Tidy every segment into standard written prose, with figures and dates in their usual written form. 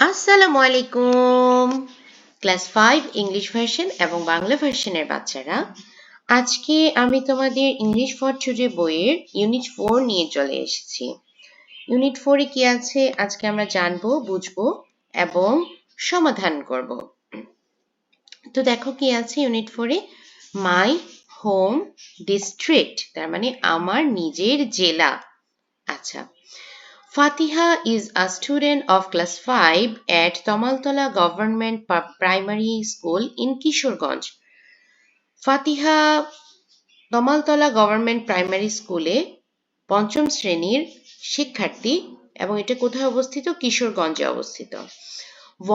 আসসালামু আলাইকুম। Class 5 English version এবং বাংলা ভার্সনের বাচ্চারা, আজকে আমি তোমাদের ইংলিশ ফর টুডে বইয়ের ইউনিট 4 নিয়ে চলে এসেছি। ইউনিট 4 এ কি আছে আজকে আমরা জানবো, বুঝবো এবং সমাধান করব। তো দেখো কি আছে unit 4 A, my home district, তার মানে আমার নিজের জেলা। আচ্ছা, Fatiha is a student of class 5 at Tamaltola Government Primary School in Kishorganj. Fatiha Tamaltala government primary স্কুলে পঞ্চম শ্রেণীর শিক্ষার্থী এবং এটা কোথায় অবস্থিত? কিশোরগঞ্জে অবস্থিত।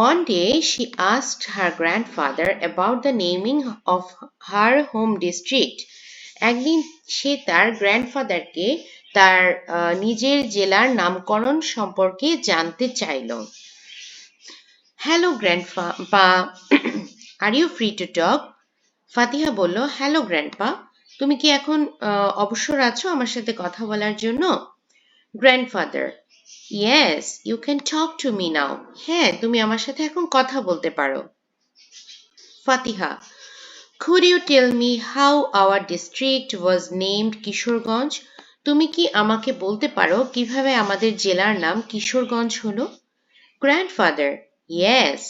One day she asked her grandfather about the naming of her home district. একদিন সে তার গ্র্যান্ডফাদারকে তার নিজের জেলার নামকরণ সম্পর্কে জানতে চাইল। Hello grandpa, are you free to talk? Fatiha বলল, হ্যালো গ্র্যান্ডপা, তুমি কি এখন অবসর আছো আমার সাথে কথা বলার জন্য? Grandfather, yes, you can talk to me now. হ্যাঁ, তুমি আমার সাথে এখন কথা বলতে পারো। ফাতিহা, could you tell me how our district was named Kishoreganj? তুমি কি আমাকে বলতে পারো কিভাবে আমাদের জেলার নাম কিশোরগঞ্জ হলো? Grandfather, yes,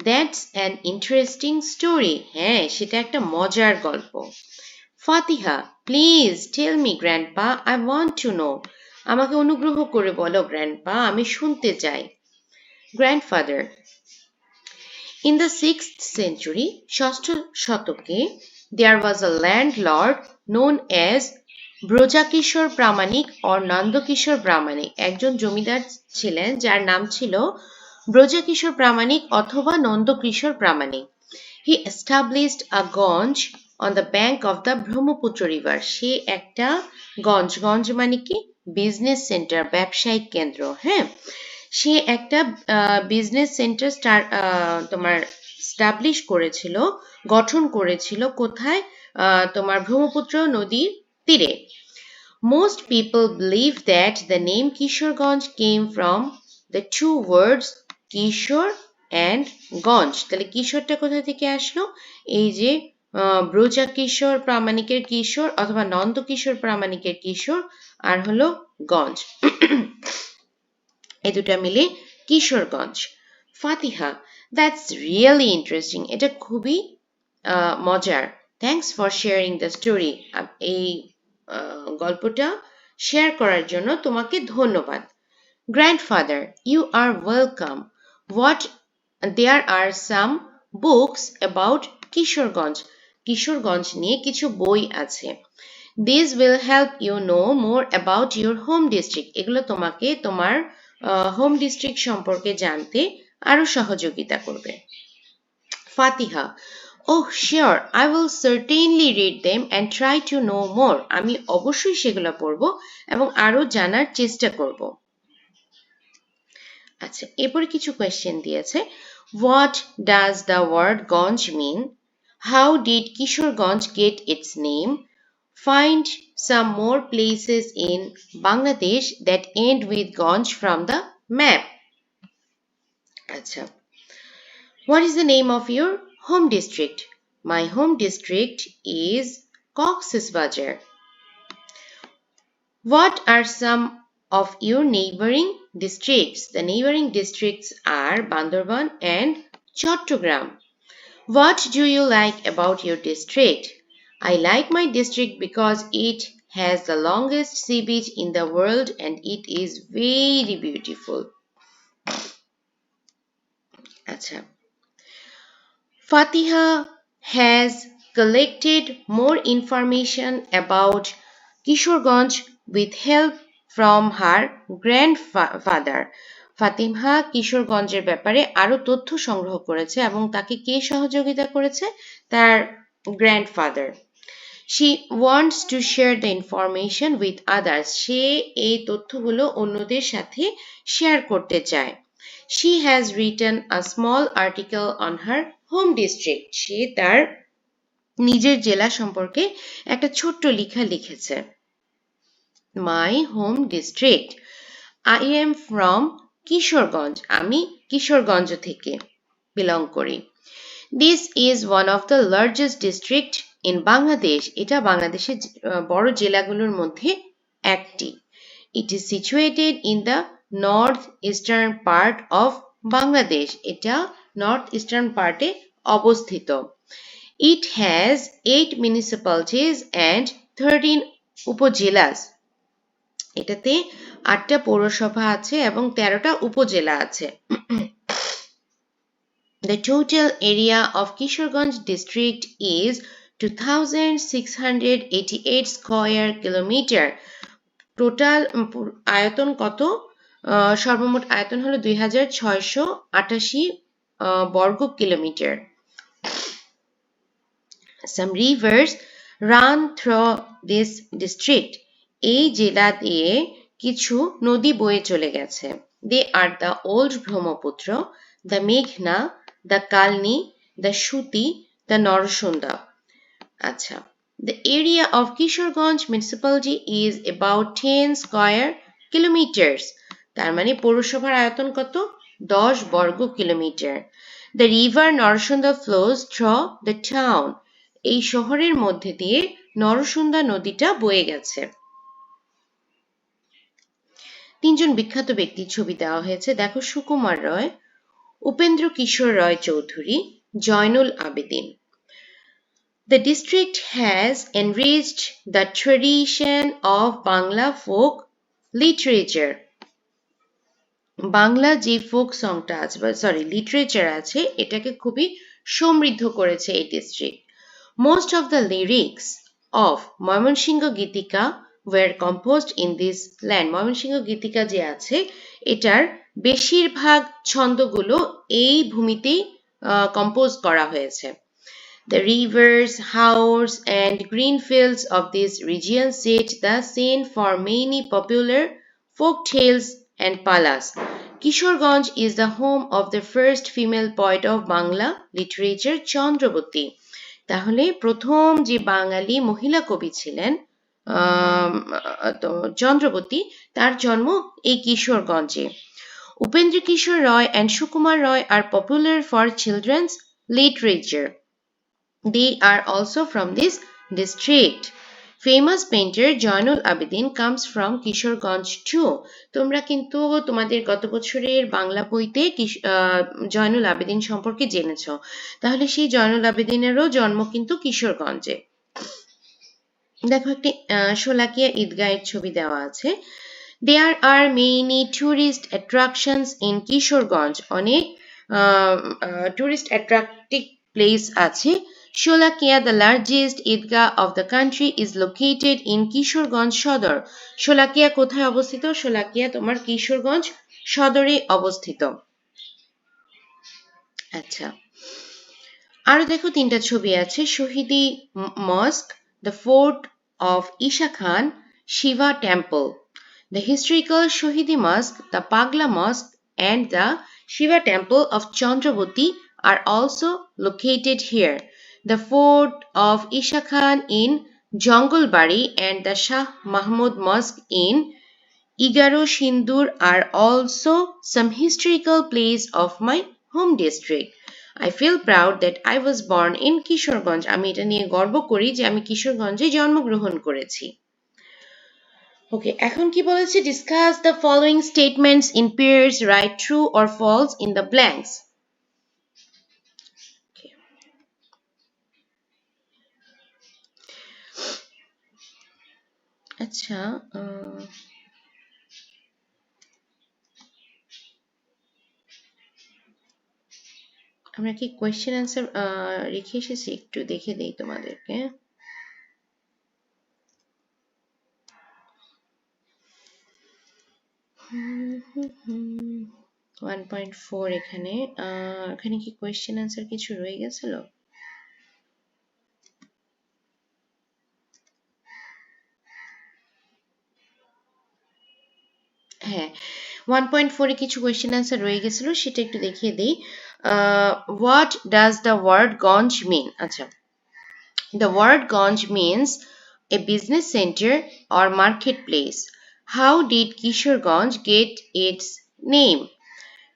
that's an interesting story. হ্যাঁ, সেটা একটা মজার গল্প। Fatiha, please tell me grandpa, I want to know. আমাকে অনুগ্রহ করে বলো গ্র্যান্ডপা, আমি শুনতে চাই। Grandfather, in the 6th century, ষষ্ঠ শতকে, there was a landlord known as ব্রজাকিশোর Pramanik or Nandakishore প্রামাণিক। একজন জমিদার ছিলেন যার নাম ছিল ব্রজাকিশোর প্রামাণিক অথবা নন্দকিশোর প্রামাণিক। He established a গঞ্জ on the bank of the Brahmaputra river. সে একটা গঞ্জ মানে কি? বিজনেস সেন্টার, ব্যবসায়িক কেন্দ্র। হ্যাঁ, সে একটা বিজনেস সেন্টার তোমার স্টাবলিশ করেছিল, গঠন করেছিল কোথায়? তোমার ব্রহ্মপুত্র নদীর তীরে। Most people believe that the name Kishorganj came from the two words Kishor and Ganj. তাহলে কিশোরটা কোথা থেকে আসলো? এই যে ব্রজা কিশোর প্রামাণিকের কিশোর অথবা নন্দ কিশোর প্রামাণিকের কিশোর, আর হলো গঞ্জ, এই দুটা মিলে Kishoreganj. Fatiha, that's really interesting, এটা খুবই মজার। Thanks for sharing the story, এই গল্পটা শেয়ার করার জন্য তোমাকে ধন্যবাদ। Grandfather, you are welcome. There are some books about Kishoreganj. Kishoreganj নিয়ে কিছু বই আছে। This will help you know more about your home district. এগুলো তোমাকে তোমার হোম ডিস্ট্রিক্ট সম্পর্কে জানতে আরো সহযোগিতা করবে। Fatiha, oh sure, I will certainly read them and try to know more. আমি অবশ্যই সেগুলো পড়ব এবং আরো জানার চেষ্টা করব। আচ্ছা, এরপরে কিছু কোয়েশ্চেন দিয়েছে। What does the word ganj mean? How did Kishoreganj get its name? Find some more places in Bangladesh that end with Ganj from the map. Acha. What is the name of your home district? My home district is Cox's Bazar. What are some of your neighboring districts? The neighboring districts are Bandorban and Chattogram. What do you like about your district? I like my district because it has the longest sea beach in the world and it is very beautiful. Acha. Fatiha has collected more information about Kishorganj with help from her grandfather. Fatima কিশোরগঞ্জের ব্যাপারে আরো তথ্য সংগ্রহ করেছে এবং তাকে কে সহযোগিতা করেছে? তার grandfather. She wants to share the information with others. সে এই তথ্যগুলো অন্যদের সাথে শেয়ার করতে চায়। She has written a small article on her home district. সে তার নিজের জেলা সম্পর্কে একটা ছোট্ট লেখা লিখেছে। My home district. I am from Kishoreganj, আমি কিশোরগঞ্জ থেকে বিলং করি। This is one of the largest district in Bangladesh. এটা বাংলাদেশের বড় জেলাগুলোর মধ্যে একটি। It is situated in the north-eastern part of Bangladesh. এটা north-eastern part-এ অবস্থিত। It has 8 municipalities and 13 upazilas. এটাতে 8টা পৌরসভা আছে এবং 13টা উপজেলা আছে। The total area of Kishoreganj district is 2688 square kilometer. Total আয়তন কত? সর্বমোট আয়তন হলো 2688 বর্গ kilometre. Some rivers run through this district. এই জেলা দিয়ে কিছু নদী বয়ে চলে গেছে। They are the Old Brahmaputra, the Meghna, the Kalni, the Shuti, the Narasunda. আচ্ছা, the area of Kishoreganj municipality is about 10 square kilometers. তার মানে পৌরসভার আয়তন কত? 10 বর্গ kilometre. The river Narasunda flows through the town. এই শহরের মধ্যে দিয়ে নরসুন্দা নদীটা বয়ে গেছে। তিনজন বিখ্যাত ব্যক্তির ছবি দেওয়া হয়েছে। দেখো, সুকুমার রায়, উপেন্দ্র কিশোর রায় Chowdhury, Zainul Abedin. The district has enriched the tradition of Bangla folk literature. Bangla যে ফোক সংটা আছে, লিটারেচার আছে, এটাকে খুবই সমৃদ্ধ করেছে এই district. Most of the lyrics of Moymonsingo Gitika were composed in this land. Moymonsingo Gitika যে আছে, এটার বেশিরভাগ ছন্দগুলো এই ভূমিতেই কম্পোজ করা হয়েছে। The rivers, haors, and green fields of this region set the scene for many popular folk tales and palas. Kishoreganj is the home of the first female poet of Bangla literature, Chandrabati. তাহলে প্রথম যে বাঙালি মহিলা কবি ছিলেন চন্দ্রবতী, তার জন্ম এই কিশোরগঞ্জে। Upendra Kishore Roy and Sukumar Roy are popular for children's literature. They are also from this district. Famous painter Jainul Abidin comes from Kishoreganj too. তোমরা কিন্তু তোমাদের গত বছরের বাংলা বইতে জয়নুল আবেদিন সম্পর্কে জেনেছ। তাহলে সেই জয়নুল আবেদিনেরও জন্ম কিন্তু কিশোরগঞ্জে। দেখো, একটি শোলাকিয়া ঈদগাহের ছবি দেওয়া আছে। There are many tourist attractions in Kishoreganj. অনেক tourist attractive place আছে। Sholakia, the largest Eidgah of the country, is located in Kishoreganj Shodor. Sholakia কোথায় অবস্থিত? Sholakia তোমার কিশোরগঞ্জ সদরে অবস্থিত। আচ্ছা, আরো দেখো, 3টা ছবি আছে। শহীদি মস্ক, the fort of Isha Khan, Shiva temple. The historical Shahidi Mosque, the Pagla Mosque, and the Shiva temple of Chandravati are also located here. The fort of Isha Khan in Jongalbari and the Shah Mahmud Mosque in Igaro Sindur are also some historical places of my home district. I feel proud that I was born in Kishoreganj. আমি এটা নিয়ে গর্ব করি যে আমি কিশোরগঞ্জে জন্মগ্রহণ করেছি। ওকে, এখন কি বলেছে? Discuss the following statements in pairs, write true or false in the blanks. Okay. আচ্ছা, আমরা কি কোয়েশ্চেন অ্যান্সার রেখে এসেছি? একটু দেখে দেই তোমাদেরকে। 1.4 এখানে কি কোয়েশ্চেন অ্যান্সার কিছু রয়ে গেছিল? হ্যাঁ, 1.4 এ কিছু কোয়েশ্চেন অ্যান্সার রয়ে গেছিল, সেটা একটু দেখিয়ে দেই। What does the word Ganj mean? আচ্ছা, the word Ganj means a business center or marketplace. How did Kishoreganj get its Name.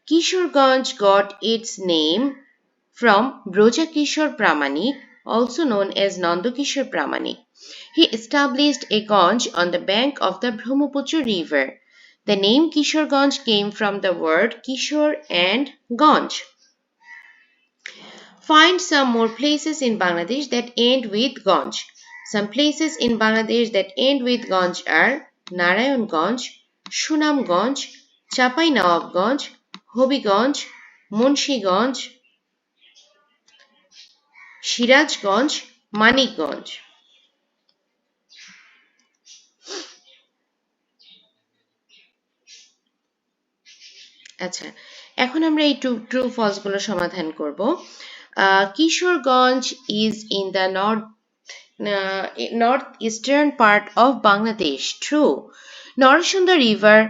Kishorganj got its name from Brojakishore Pramanik, also known as Nandakishore Pramanik. He established a ganj on the bank of the Brahmaputra river. The name Kishorganj came from the word Kishore and Ganj. Find some more places in Bangladesh that end with Ganj. Some places in Bangladesh that end with Ganj are Narayanganj, Sunamganj, Chapainawabganj, Hobiganj, Munshiganj, Sirajganj, Manikganj. আচ্ছা, এখন আমরা এই true false গুলো সমাধান করব। Kishoreganj is in the northeastern part of Bangladesh. True. Narasunda River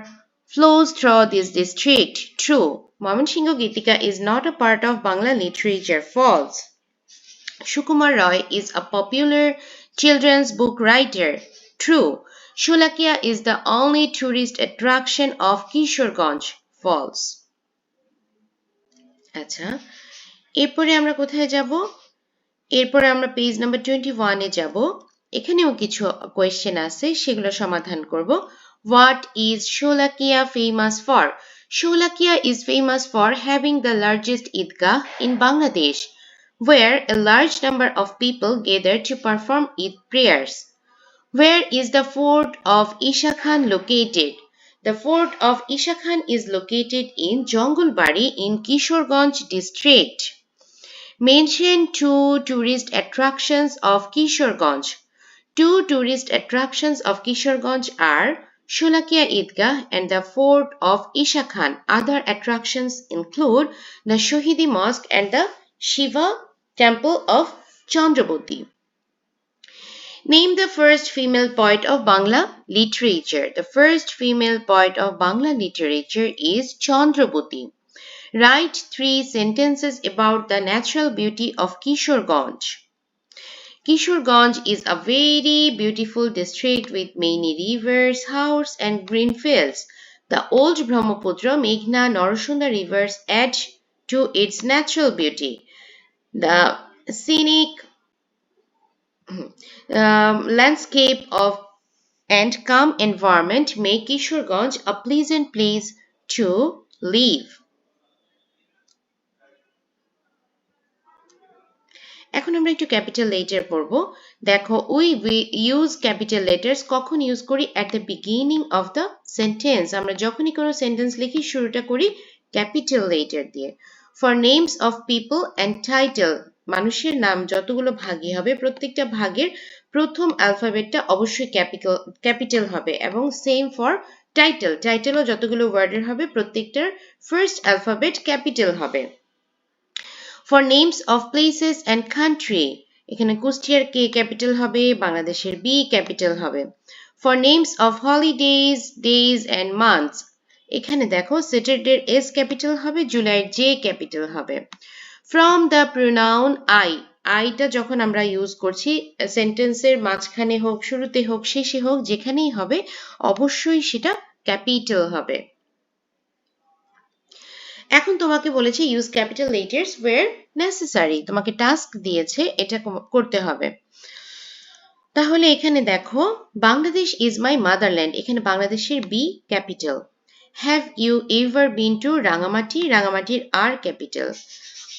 flows through this district. True. Moymonsingo Gitika is not a part of Bangla literature. False. Sukumar Roy is a popular children's book writer. True. Sholakia is the only tourist attraction of Kishorganj. False. আচ্ছা, এরপরে আমরা কোথায় যাব? এরপরে আমরা page number 21 এ যাব। এখানেও কিছু কোয়েশ্চেন আছে, সেগুলো সমাধান করব। What is Sholakia famous for? Sholakia is famous for having the largest Eidgah in Bangladesh, where a large number of people gather to perform Eid prayers. Where is the fort of Isha Khan located? The fort of Isha Khan is located in Jongolbari in Kishorganj district. Mention two tourist attractions of Kishorganj. Two tourist attractions of Kishorganj are Sholakia Eidgah and the fort of Isha Khan. Other attractions include the Shohidi Mosque and the Shiva temple of Chandraboti. Name the first female poet of Bangla literature. The first female poet of Bangla literature is Chandraboti. Write 3 sentences about the natural beauty of Kishorganj. Kishorganj is a very beautiful district with many rivers, haors and green fields. The old Brahmaputra, Meghna, Narasunda rivers add to its natural beauty. The scenic landscape of and calm environment make Kishorganj a pleasant place to live. এখন আমরা একটু capital letter পড়ব। দেখো, we use capital letters কখন use করি? At the beginning of the sentence. আমরা যখনই কোনো সেন্টেন্স লিখি শুরুটা করি ক্যাপিটাল লেটার দিয়ে। For names of people and title, মানুষের নাম যতগুলো ভাগে হবে প্রত্যেকটা ভাগের প্রথম অ্যালফাবেটটা অবশ্যই ক্যাপিটাল হবে, এবং সেম ফর টাইটেল, টাইটেলও যতগুলো ওয়ার্ডের হবে প্রত্যেকটার ফার্স্ট অ্যালফাবেট ক্যাপিটাল হবে। For names of places and country, এখানে কুষ্টিয়ার কে ক্যাপিটাল হবে, বাংলাদেশের বি ক্যাপিটাল হবে। For names of holidays, days and months, এখানে দেখো স্যাটারডের এস ক্যাপিটাল হবে, জুলাইয়ের জে ক্যাপিটাল হবে। From the pronoun I, আইটা যখন আমরা ইউজ করছি সেন্টেন্সের মাঝখানে হোক, শুরুতে হোক, শেষে হোক, যেখানেই হবে অবশ্যই সেটা ক্যাপিটাল হবে। এখন তোমাকে বলেছে use capital letters where necessary, তোমাকে টাস্ক দিয়েছে এটা করতে হবে। তাহলে এখানে দেখো, বাংলাদেশ ইজ মাই মাদারল্যান্ড, এখানে বাংলাদেশের B capital. Have you ever been to Rangamati, রাঙামাটির R capital.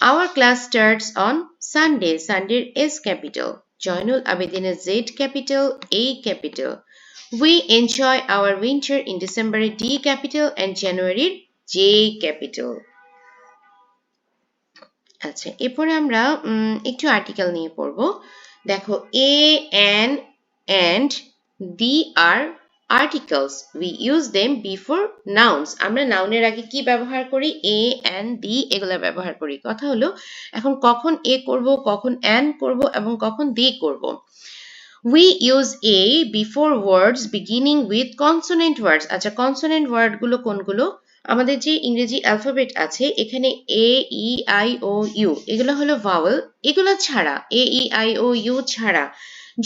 Our class starts on Sunday, সানডের এস ক্যাপিটাল। জয়নুল আবেদিনের Z capital, A capital. We enjoy our winter in ডিসেম্বরের ডি ক্যাপিটাল অ্যান্ড জানুয়ারির J capital. আচ্ছা, এরপরে আমরা একটু আর্টিকেল নিয়ে পড়ব। দেখো, a an and the are articles, we use them before nouns. আমরা নাউনের আগে কি ব্যবহার করি? এ অ্যান দি এগুলা ব্যবহার করি। কথা হলো এখন কখন এ করব, কখন অ্যান করব এবং কখন দি করব। We use a before words beginning with consonant words. আচ্ছা, কনসোনেন্ট ওয়ার্ড গুলো কোনগুলো? আমাদের যে ইংরেজি অ্যালফাবেট আছে এখানে এ ই আই ও ইউ এগুলো হলো ভাওয়েল। এগুলো ছাড়া, এ ই আই ও ইউ ছাড়া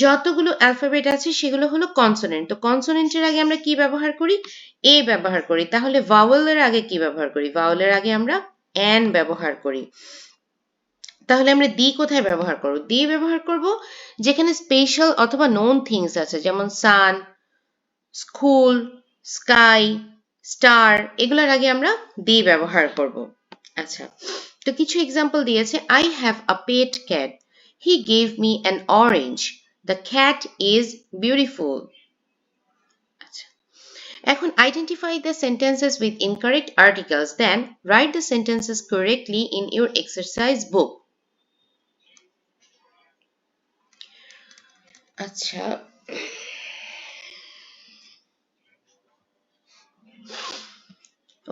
যতগুলো অ্যালফাবেট আছে সেগুলো হলো কনসোনেন্ট। তো কনসোনেন্টের আগে আমরা কি ব্যবহার করি? এ ব্যবহার করি। তাহলে ভাওয়েলের আগে কি ব্যবহার করি? ভাওয়েলের আগে আমরা অ্যান ব্যবহার করি। তাহলে আমরা দি কোথায় ব্যবহার করব? দি ব্যবহার করব যেখানে স্পেশাল অথবা নোন থিংস আছে, যেমন সান, স্কুল, স্কাই, স্টার, এগুলোর আগে আমরা দি ব্যবহার করব। আচ্ছা, তো কিছু এক্সাম্পল দিয়েছে। I have a pet cat, he gave me an orange, the cat is beautiful. আচ্ছা, এখন identify the sentences with incorrect articles, then write the sentences correctly in your exercise book. আচ্ছা,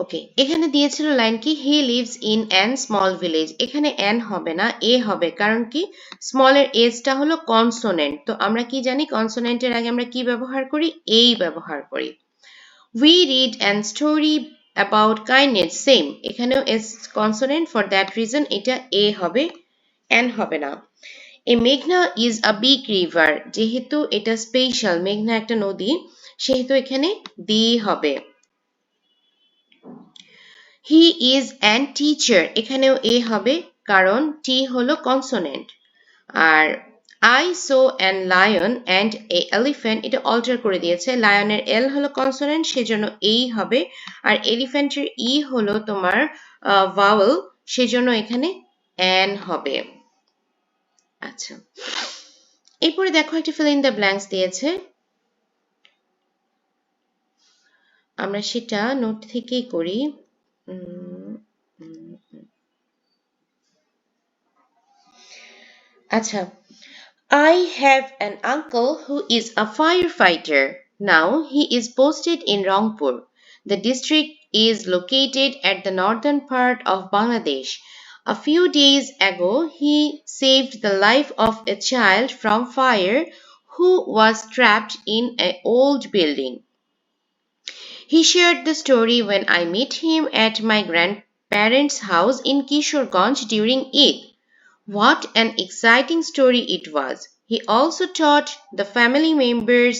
ওকে, এখানে দিয়েছিল লাইন কি, he lives in an small village. এখানে an হবে না, এ হবে, কারণ কি স্মলের এজটা হলো কনসোনেন্ট। তো আমরা কি জানি কনসোনেন্টের আগে আমরা কি ব্যবহার করি? এই ব্যবহার করি। We read an story about kindness, same, এখানেও S consonant, for that reason এটা এ হবে, অ্যান হবে না। এ মেঘনা ইজ আ বিগ রিভার, যেহেতু এটা স্পেশাল, মেঘনা একটা নদী, সেহেতু এখানে দি হবে। হি ইজ অ্যান টিচার, এখানেও এ হবে, কারণ টি হলো কনসোনেন্ট। আর I saw an lion and a elephant, এটা অল্টার করে দিয়েছে, লায়নের এল হলো কনসোনেন্ট, সেজন্য এই হবে, আর এলিফ্যান্টের ই হলো তোমার ভাওয়েল, সেজন্য এখানে অ্যান হবে। আচ্ছা, এরপরে দেখো একটা ফিল ইন দ্য ব্ল্যাঙ্কস দিয়েছে, আমরা সেটা নোট থেকেই করি। আচ্ছা, I have an uncle who is a firefighter. Now he is posted in Rangpur. The district is located at the northern part of Bangladesh. A few days ago, he saved the life of a child from fire who was trapped in an old building. He shared the story when I met him at my grandparents' house in Kishorganj during Eid. What an exciting story it was! He also taught the family members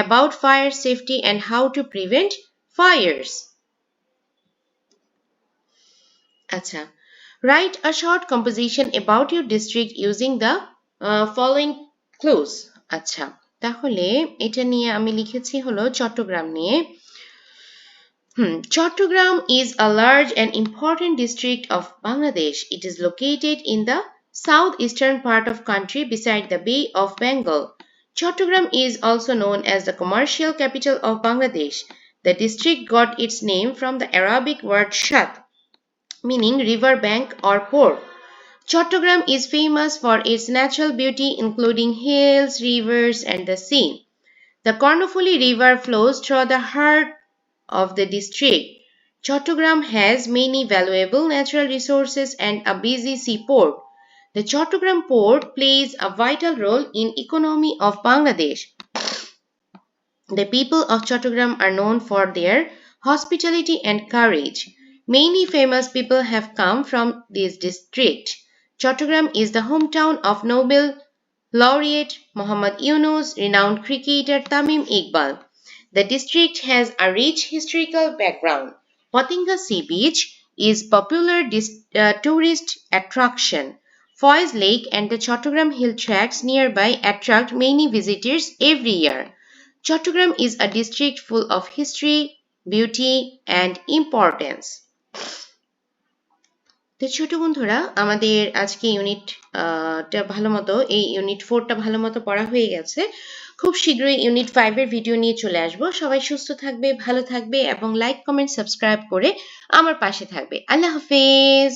about fire safety and how to prevent fires. Acha. Write a short composition about your district using the following clues. আচ্ছা, তাহলে এটা নিয়ে আমি লিখেছি হলো চট্টগ্রাম নিয়ে। Chattogram is a large and important district of Bangladesh. It is located in the southeastern part of country beside the Bay of Bengal. Chattogram is also known as the commercial capital of Bangladesh. The district got its name from the Arabic word shat, meaning river bank or port. Chattogram is famous for its natural beauty, including hills, rivers, and the sea. The Kornofuli River flows through the heart of the district. Chattogram has many valuable natural resources and a busy seaport. The Chattogram port plays a vital role in economy of Bangladesh. The people of Chattogram are known for their hospitality and courage. Many famous people have come from this district. Chattogram is the hometown of Nobel laureate Muhammad Yunus, renowned cricketer Tamim Iqbal. The district has a rich historical background. Patinga Sea Beach is popular tourist attraction. Foy's Lake and the Chattogram Hill tracks nearby attract many visitors every year. Chattogram is a district full of history, beauty and importance. তো ছোট বন্ধুরা, আমাদের আজকে টা ভালো মতো, এই unit 4টা ভালো মতো পড়া হয়ে গেছে। খুব শীঘ্রই ইউনিট 5 এর ভিডিও নিয়ে চলে আসব। সবাই সুস্থ থাকবে, ভালো থাকবে এবং লাইক, কমেন্ট, সাবস্ক্রাইব করে আমার পাশে থাকবে। আল্লাহ হাফেজ।